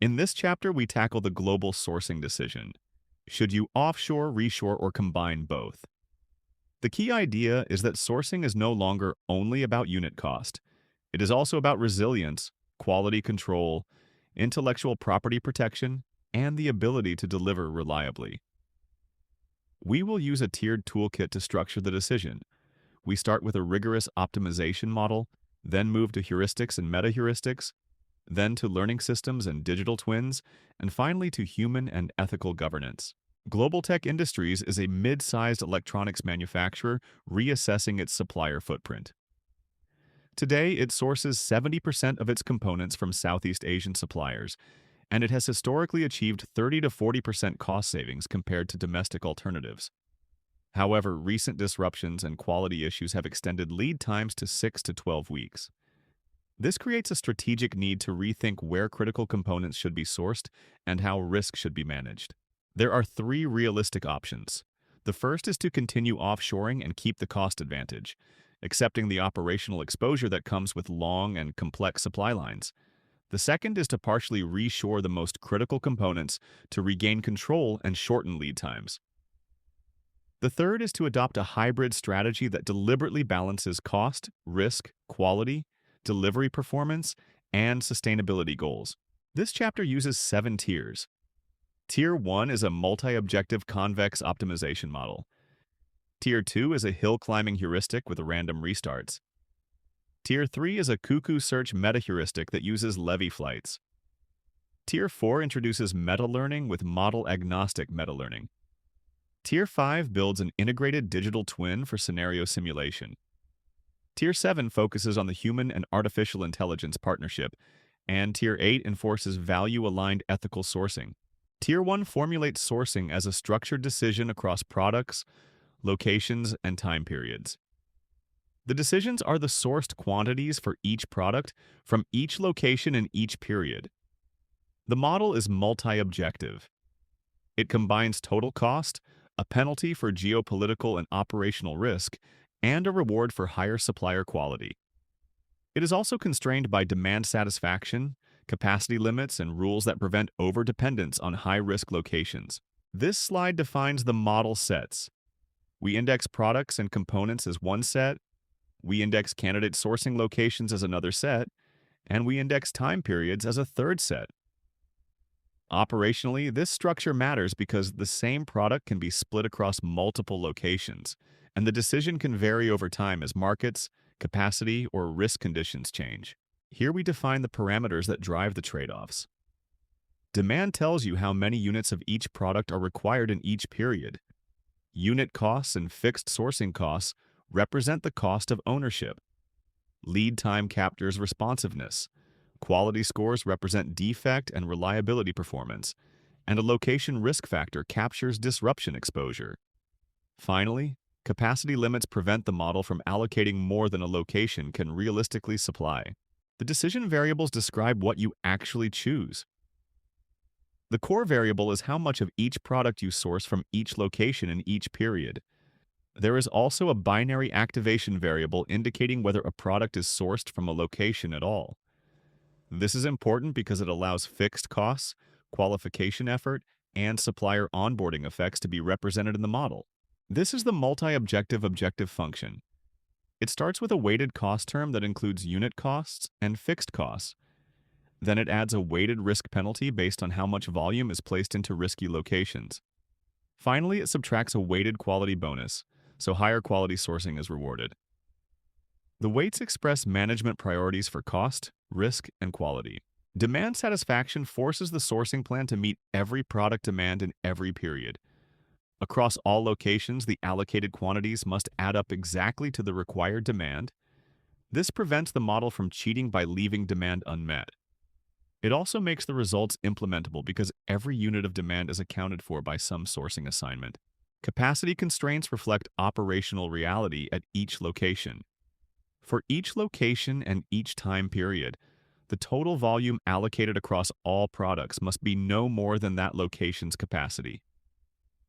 In this chapter, we tackle the global sourcing decision. Should you offshore, reshore, or combine both? The key idea is that sourcing is no longer only about unit cost. It is also about resilience, quality control, intellectual property protection, and the ability to deliver reliably. We will use a tiered toolkit to structure the decision. We start with a rigorous optimization model, then move to heuristics and metaheuristics, then to learning systems and digital twins, and finally to human and ethical governance. Global Tech Industries is a mid-sized electronics manufacturer reassessing its supplier footprint. Today, it sources 70% of its components from Southeast Asian suppliers, and it has historically achieved 30 to 40% cost savings compared to domestic alternatives. However, recent disruptions and quality issues have extended lead times to 6 to 12 weeks. This creates a strategic need to rethink where critical components should be sourced and how risk should be managed. There are three realistic options. The first is to continue offshoring and keep the cost advantage, accepting the operational exposure that comes with long and complex supply lines. The second is to partially reshore the most critical components to regain control and shorten lead times. The third is to adopt a hybrid strategy that deliberately balances cost, risk, quality, delivery performance, and sustainability goals. This chapter uses 7 tiers. Tier 1 is a multi-objective convex optimization model. Tier 2 is a hill-climbing heuristic with random restarts. Tier 3 is a Cuckoo search metaheuristic that uses levy flights. Tier 4 introduces meta-learning with model-agnostic meta-learning. Tier 5 builds an integrated digital twin for scenario simulation. Tier 7 focuses on the human and artificial intelligence partnership, and Tier 8 enforces value-aligned ethical sourcing. Tier 1 formulates sourcing as a structured decision across products, locations, and time periods. The decisions are the sourced quantities for each product from each location in each period. The model is multi-objective. It combines total cost, a penalty for geopolitical and operational risk, and a reward for higher supplier quality. It is also constrained by demand satisfaction, capacity limits, and rules that prevent overdependence on high-risk locations. This slide defines the model sets. We index products and components as one set, we index candidate sourcing locations as another set, and we index time periods as a third set. Operationally, this structure matters because the same product can be split across multiple locations, and the decision can vary over time as markets, capacity, or risk conditions change. Here we define the parameters that drive the trade-offs. Demand tells you how many units of each product are required in each period. Unit costs and fixed sourcing costs represent the cost of ownership. Lead time captures responsiveness. Quality scores represent defect and reliability performance, and a location risk factor captures disruption exposure. Finally, capacity limits prevent the model from allocating more than a location can realistically supply. The decision variables describe what you actually choose. The core variable is how much of each product you source from each location in each period. There is also a binary activation variable indicating whether a product is sourced from a location at all. This is important because it allows fixed costs, qualification effort, and supplier onboarding effects to be represented in the model. This is the multi-objective objective function. It starts with a weighted cost term that includes unit costs and fixed costs. Then it adds a weighted risk penalty based on how much volume is placed into risky locations. Finally, it subtracts a weighted quality bonus, so higher quality sourcing is rewarded. The weights express management priorities for cost, risk, and quality. Demand satisfaction forces the sourcing plan to meet every product demand in every period. Across all locations, the allocated quantities must add up exactly to the required demand. This prevents the model from cheating by leaving demand unmet. It also makes the results implementable because every unit of demand is accounted for by some sourcing assignment. Capacity constraints reflect operational reality at each location. For each location and each time period, the total volume allocated across all products must be no more than that location's capacity.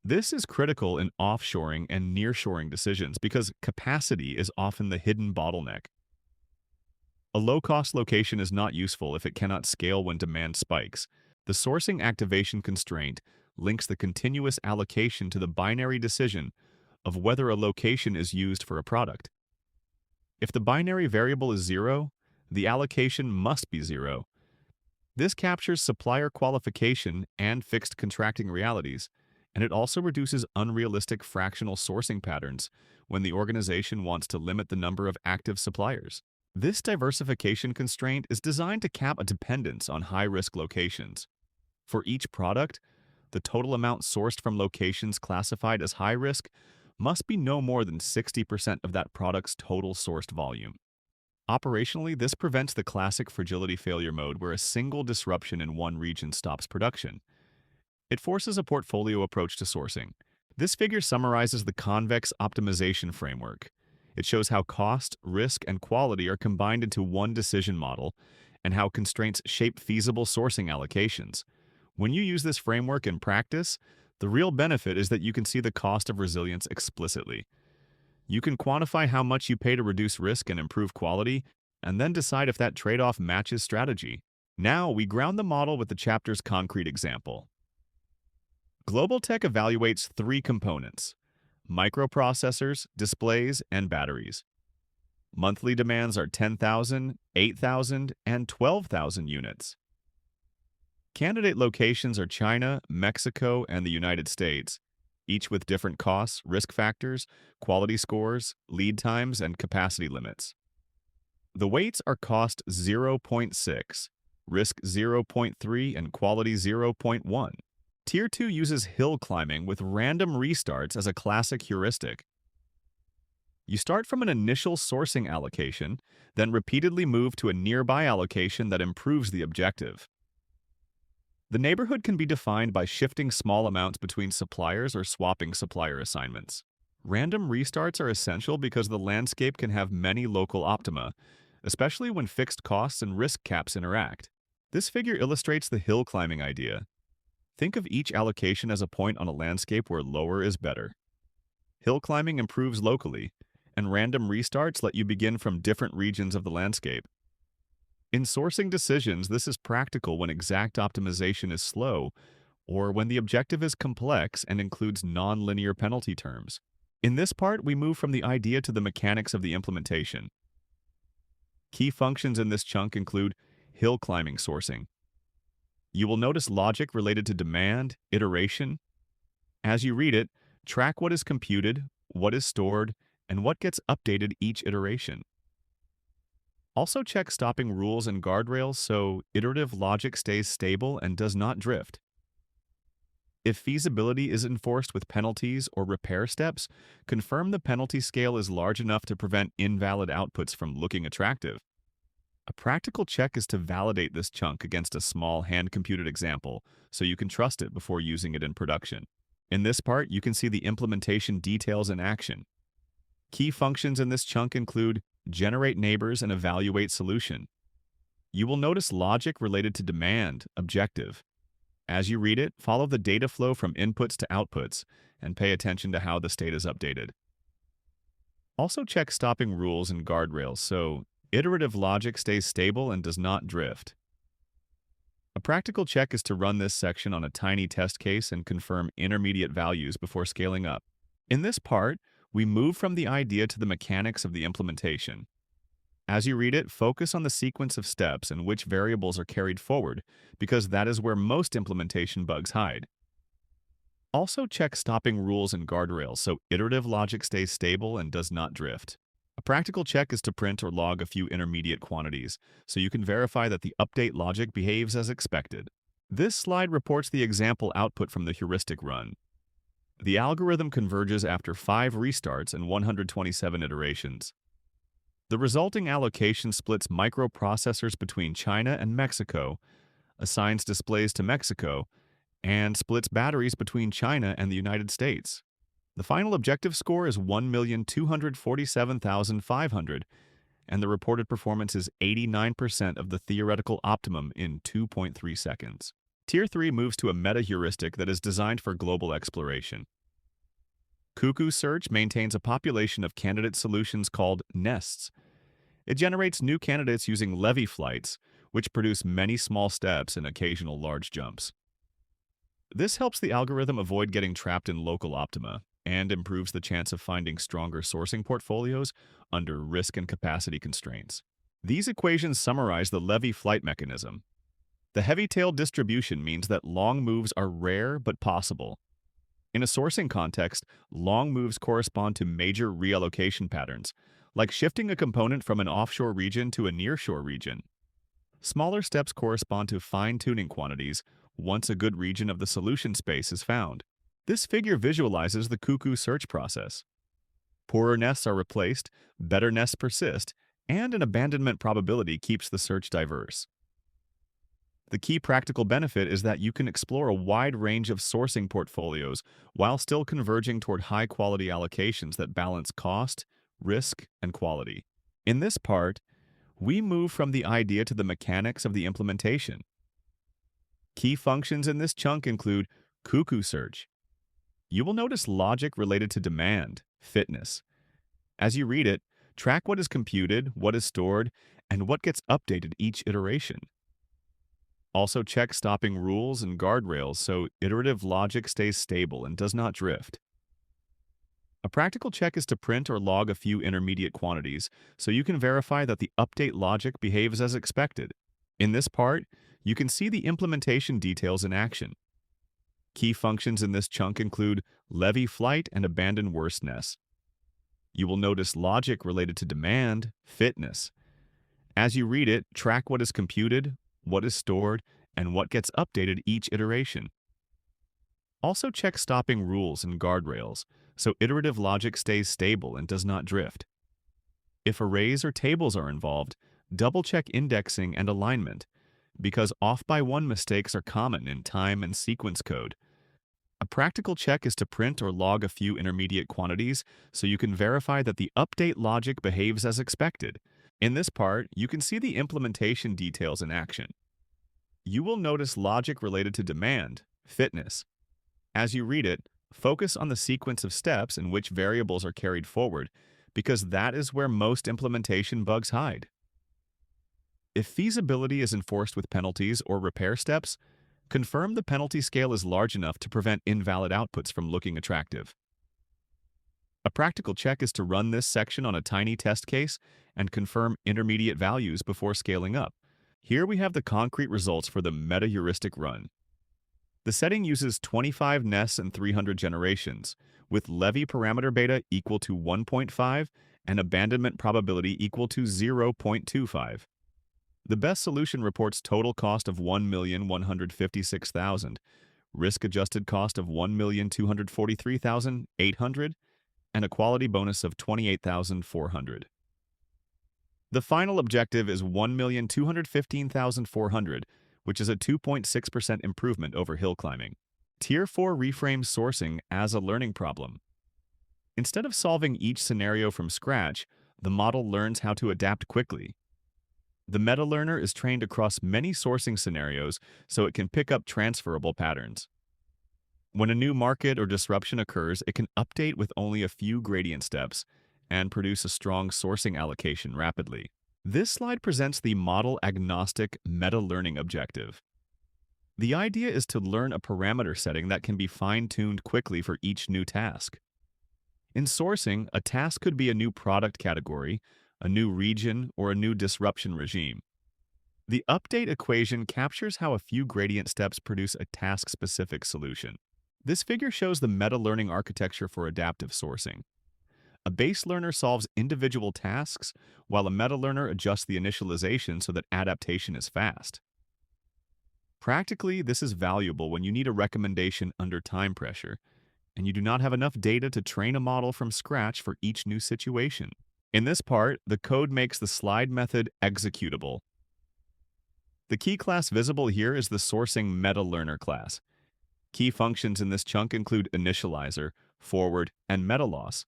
This is critical in offshoring and nearshoring decisions because capacity is often the hidden bottleneck. A low-cost location is not useful if it cannot scale when demand spikes, The sourcing activation constraint links the continuous allocation to the binary decision of whether a location is used for a product. If the binary variable is 0, the allocation must be 0. This captures supplier qualification and fixed contracting realities, and it also reduces unrealistic fractional sourcing patterns when the organization wants to limit the number of active suppliers. This diversification constraint is designed to cap a dependence on high-risk locations. For each product, the total amount sourced from locations classified as high risk must be no more than 60% of that product's total sourced volume. Operationally, this prevents the classic fragility failure mode where a single disruption in one region stops production. It forces a portfolio approach to sourcing. This figure summarizes the Convex optimization framework. It shows how cost, risk, and quality are combined into one decision model and how constraints shape feasible sourcing allocations. When you use this framework in practice, the real benefit is that you can see the cost of resilience explicitly. You can quantify how much you pay to reduce risk and improve quality, and then decide if that trade-off matches strategy. Now, we ground the model with the chapter's concrete example. Global Tech evaluates 3 components: microprocessors, displays, and batteries. Monthly demands are 10,000, 8,000, and 12,000 units. Candidate locations are China, Mexico, and the United States, each with different costs, risk factors, quality scores, lead times, and capacity limits. The weights are cost 0.6, risk 0.3, and quality 0.1. Tier 2 uses hill climbing with random restarts as a classic heuristic. You start from an initial sourcing allocation, then repeatedly move to a nearby allocation that improves the objective. The neighborhood can be defined by shifting small amounts between suppliers or swapping supplier assignments. Random restarts are essential because the landscape can have many local optima, especially when fixed costs and risk caps interact. This figure illustrates the hill climbing idea. Think of each allocation as a point on a landscape where lower is better. Hill climbing improves locally, and random restarts let you begin from different regions of the landscape. In sourcing decisions, this is practical when exact optimization is slow, or when the objective is complex and includes nonlinear penalty terms. In this part, we move from the idea to the mechanics of the implementation. Key functions in this chunk include hill climbing sourcing. You will notice logic related to demand, iteration. As you read it, track what is computed, what is stored, and what gets updated each iteration. Also check stopping rules and guardrails so iterative logic stays stable and does not drift. If feasibility is enforced with penalties or repair steps, confirm the penalty scale is large enough to prevent invalid outputs from looking attractive. A practical check is to validate this chunk against a small hand-computed example so you can trust it before using it in production. In this part, you can see the implementation details in action. Key functions in this chunk include generate neighbors and evaluate solution. You will notice logic related to demand, objective. As you read it, follow the data flow from inputs to outputs and pay attention to how the state is updated. Also check stopping rules and guardrails so iterative logic stays stable and does not drift. A practical check is to run this section on a tiny test case and confirm intermediate values before scaling up. In this part, we move from the idea to the mechanics of the implementation. As you read it, focus on the sequence of steps and which variables are carried forward, because that is where most implementation bugs hide. Also check stopping rules and guardrails so iterative logic stays stable and does not drift. A practical check is to print or log a few intermediate quantities, so you can verify that the update logic behaves as expected. This slide reports the example output from the heuristic run. The algorithm converges after 5 restarts and 127 iterations. The resulting allocation splits microprocessors between China and Mexico, assigns displays to Mexico, and splits batteries between China and the United States. The final objective score is 1,247,500, and the reported performance is 89% of the theoretical optimum in 2.3 seconds. Tier 3 moves to a meta-heuristic that is designed for global exploration. Cuckoo Search maintains a population of candidate solutions called nests. It generates new candidates using levy flights, which produce many small steps and occasional large jumps. This helps the algorithm avoid getting trapped in local optima and improves the chance of finding stronger sourcing portfolios under risk and capacity constraints. These equations summarize the Levy-Flight mechanism. The heavy-tailed distribution means that long moves are rare but possible. In a sourcing context, long moves correspond to major reallocation patterns, like shifting a component from an offshore region to a nearshore region. Smaller steps correspond to fine-tuning quantities once a good region of the solution space is found. This figure visualizes the Cuckoo search process. Poorer nests are replaced, better nests persist, and an abandonment probability keeps the search diverse. The key practical benefit is that you can explore a wide range of sourcing portfolios while still converging toward high-quality allocations that balance cost, risk, and quality. In this part, we move from the idea to the mechanics of the implementation. Key functions in this chunk include Cuckoo search. You will notice logic related to demand, fitness. As you read it, track what is computed, what is stored, and what gets updated each iteration. Also check stopping rules and guardrails so iterative logic stays stable and does not drift. A practical check is to print or log a few intermediate quantities so you can verify that the update logic behaves as expected. In this part, you can see the implementation details in action. Key functions in this chunk include levy flight and abandon worstness. You will notice logic related to demand, fitness. As you read it, track what is computed, what is stored, and what gets updated each iteration. Also check stopping rules and guardrails, so iterative logic stays stable and does not drift. If arrays or tables are involved, double-check indexing and alignment, because off-by-one mistakes are common in time and sequence code. A practical check is to print or log a few intermediate quantities so you can verify that the update logic behaves as expected. In this part, you can see the implementation details in action. You will notice logic related to demand, fitness. As you read it, focus on the sequence of steps in which variables are carried forward, because that is where most implementation bugs hide. If feasibility is enforced with penalties or repair steps, confirm the penalty scale is large enough to prevent invalid outputs from looking attractive. A practical check is to run this section on a tiny test case and confirm intermediate values before scaling up. Here we have the concrete results for the Metaheuristic run. The setting uses 25 nests and 300 generations, with levy parameter beta equal to 1.5 and abandonment probability equal to 0.25. The best solution reports total cost of $1,156,000, risk-adjusted cost of $1,243,800, and a quality bonus of $28,400. The final objective is $1,215,400, which is a 2.6% improvement over hill climbing. Tier 4 reframes sourcing as a learning problem. Instead of solving each scenario from scratch, the model learns how to adapt quickly. The meta-learner is trained across many sourcing scenarios so it can pick up transferable patterns. When a new market or disruption occurs, it can update with only a few gradient steps and produce a strong sourcing allocation rapidly. This slide presents the model-agnostic meta-learning objective. The idea is to learn a parameter setting that can be fine-tuned quickly for each new task. In sourcing, a task could be a new product category, a new region, or a new disruption regime. The update equation captures how a few gradient steps produce a task-specific solution. This figure shows the meta-learning architecture for adaptive sourcing. A base learner solves individual tasks, while a meta-learner adjusts the initialization so that adaptation is fast. Practically, this is valuable when you need a recommendation under time pressure, and you do not have enough data to train a model from scratch for each new situation. In this part, the code makes the slide method executable. The key class visible here is the sourcing meta-learner class. Key functions in this chunk include initializer, forward, and meta-loss.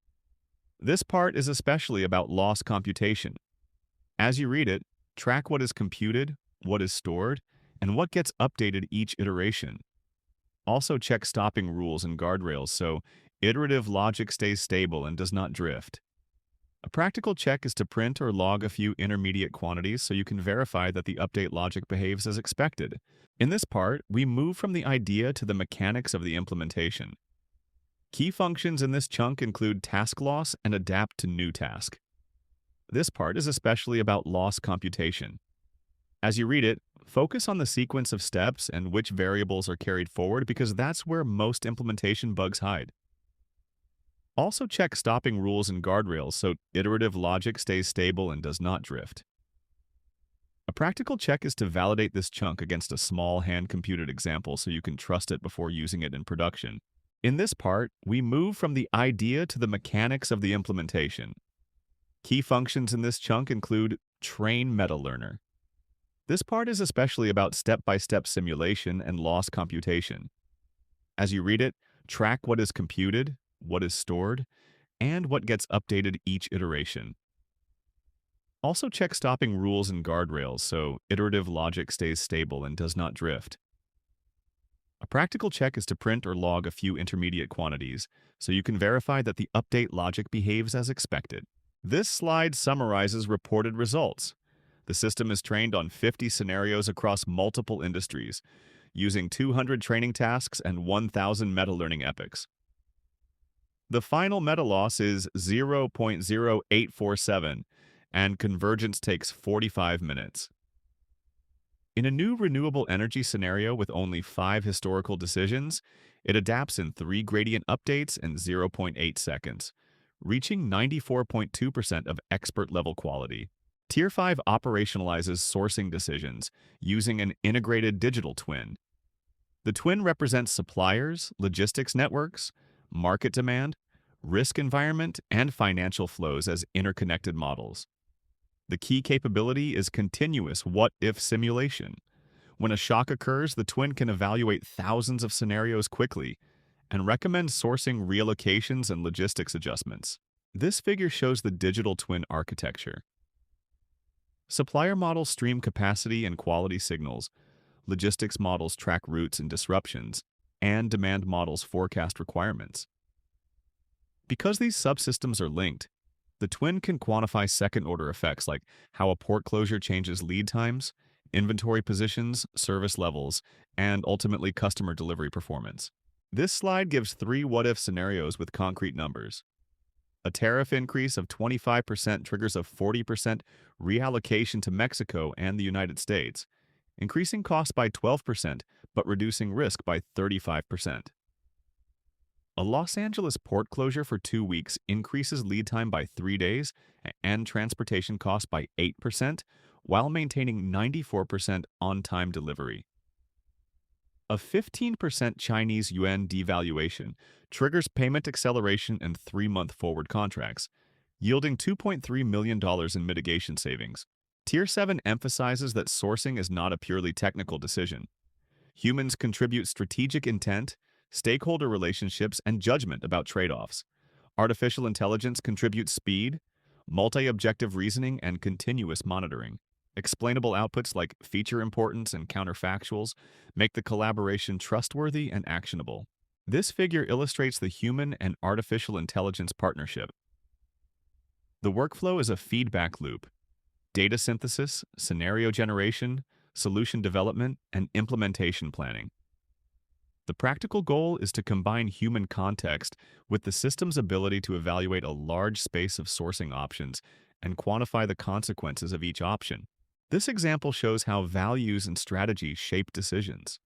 This part is especially about loss computation. As you read it, track what is computed, what is stored, and what gets updated each iteration. Also check stopping rules and guardrails so iterative logic stays stable and does not drift. A practical check is to print or log a few intermediate quantities so you can verify that the update logic behaves as expected. In this part, we move from the idea to the mechanics of the implementation. Key functions in this chunk include task loss and adapt to new task. This part is especially about loss computation. As you read it, focus on the sequence of steps and which variables are carried forward because that's where most implementation bugs hide. Also check stopping rules and guardrails so iterative logic stays stable and does not drift. A practical check is to validate this chunk against a small hand-computed example so you can trust it before using it in production. In this part, we move from the idea to the mechanics of the implementation. Key functions in this chunk include train MetaLearner. This part is especially about step-by-step simulation and loss computation. As you read it, track what is computed, what is stored, and what gets updated each iteration. Also check stopping rules and guardrails so iterative logic stays stable and does not drift. A practical check is to print or log a few intermediate quantities so you can verify that the update logic behaves as expected. This slide summarizes reported results. The system is trained on 50 scenarios across multiple industries, using 200 training tasks and 1,000 meta-learning epochs. The final meta loss is 0.0847, and convergence takes 45 minutes. In a new renewable energy scenario with only 5 historical decisions, it adapts in 3 gradient updates in 0.8 seconds, reaching 94.2% of expert-level quality. Tier 5 operationalizes sourcing decisions using an integrated digital twin. The twin represents suppliers, logistics networks, market demand, risk environment, and financial flows as interconnected models. The key capability is continuous what-if simulation. When a shock occurs, the twin can evaluate thousands of scenarios quickly and recommend sourcing reallocations and logistics adjustments. This figure shows the digital twin architecture. Supplier models stream capacity and quality signals, logistics models track routes and disruptions, and demand models forecast requirements. Because these subsystems are linked, the twin can quantify second-order effects like how a port closure changes lead times, inventory positions, service levels, and ultimately customer delivery performance. This slide gives 3 what-if scenarios with concrete numbers. A tariff increase of 25% triggers a 40% reallocation to Mexico and the United States, increasing costs by 12% but reducing risk by 35%. A Los Angeles port closure for 2 weeks increases lead time by 3 days and transportation costs by 8%, while maintaining 94% on-time delivery. A 15% Chinese yuan devaluation triggers payment acceleration and 3-month forward contracts, yielding $2.3 million in mitigation savings. Tier 7 emphasizes that sourcing is not a purely technical decision. Humans contribute strategic intent, stakeholder relationships, and judgment about trade-offs. Artificial intelligence contributes speed, multi-objective reasoning, and continuous monitoring. Explainable outputs like feature importance and counterfactuals make the collaboration trustworthy and actionable. This figure illustrates the human and artificial intelligence partnership. The workflow is a feedback loop: data synthesis, scenario generation, solution development, and implementation planning. The practical goal is to combine human context with the system's ability to evaluate a large space of sourcing options and quantify the consequences of each option. This example shows how values and strategies shape decisions.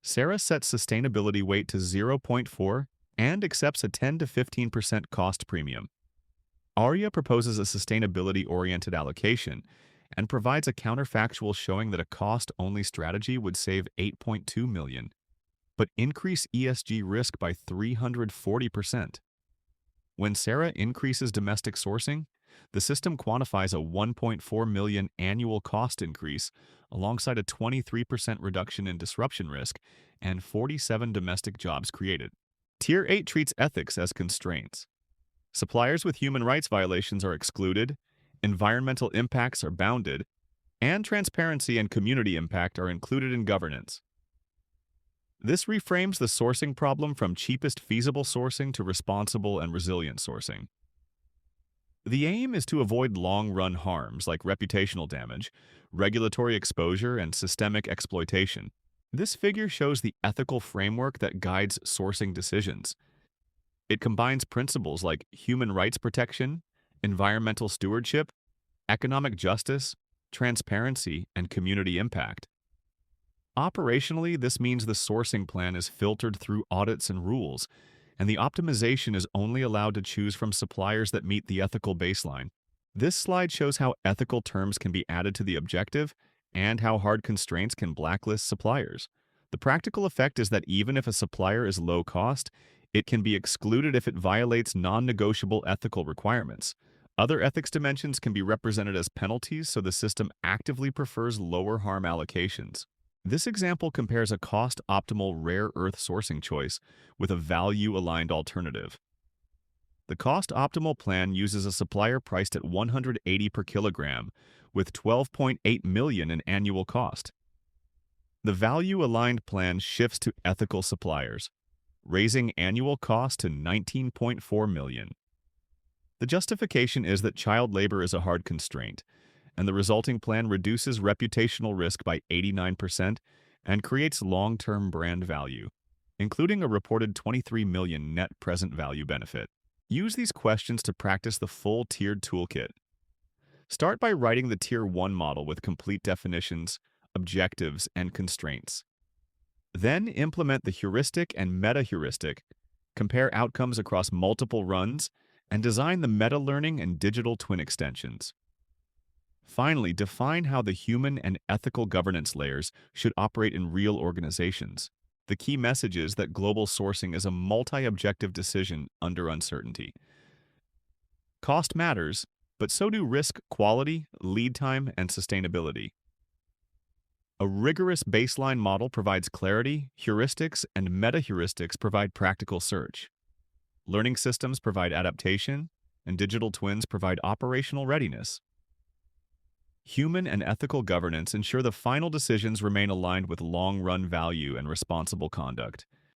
Sarah sets sustainability weight to 0.4 and accepts a 10 to 15% cost premium. Arya proposes a sustainability-oriented allocation and provides a counterfactual showing that a cost-only strategy would save $8.2 million, but increase ESG risk by 340%. When Sarah increases domestic sourcing, the system quantifies a $1.4 million annual cost increase alongside a 23% reduction in disruption risk and 47 domestic jobs created. Tier 8 treats ethics as constraints. Suppliers with human rights violations are excluded, environmental impacts are bounded, and transparency and community impact are included in governance. This reframes the sourcing problem from cheapest feasible sourcing to responsible and resilient sourcing. The aim is to avoid long-run harms like reputational damage, regulatory exposure, and systemic exploitation. This figure shows the ethical framework that guides sourcing decisions. It combines principles like human rights protection, environmental stewardship, economic justice, transparency, and community impact. Operationally, this means the sourcing plan is filtered through audits and rules, and the optimization is only allowed to choose from suppliers that meet the ethical baseline. This slide shows how ethical terms can be added to the objective and how hard constraints can blacklist suppliers. The practical effect is that even if a supplier is low cost, it can be excluded if it violates non-negotiable ethical requirements. Other ethics dimensions can be represented as penalties, so the system actively prefers lower harm allocations. This example compares a cost-optimal rare earth sourcing choice with a value-aligned alternative. The cost-optimal plan uses a supplier priced at $180 per kilogram with $12.8 million in annual cost. The value-aligned plan shifts to ethical suppliers, raising annual cost to $19.4 million. The justification is that child labor is a hard constraint, and the resulting plan reduces reputational risk by 89% and creates long-term brand value, including a reported $23 million net present value benefit. Use these questions to practice the full tiered toolkit. Start by writing the Tier 1 model with complete definitions, objectives, and constraints. Then implement the heuristic and metaheuristic, compare outcomes across multiple runs, and design the meta-learning and digital twin extensions. Finally, define how the human and ethical governance layers should operate in real organizations. The key message is that global sourcing is a multi-objective decision under uncertainty. Cost matters, but so do risk, quality, lead time, and sustainability. A rigorous baseline model provides clarity, heuristics and meta-heuristics provide practical search. Learning systems provide adaptation, and digital twins provide operational readiness. Human and ethical governance ensure the final decisions remain aligned with long-run value and responsible conduct.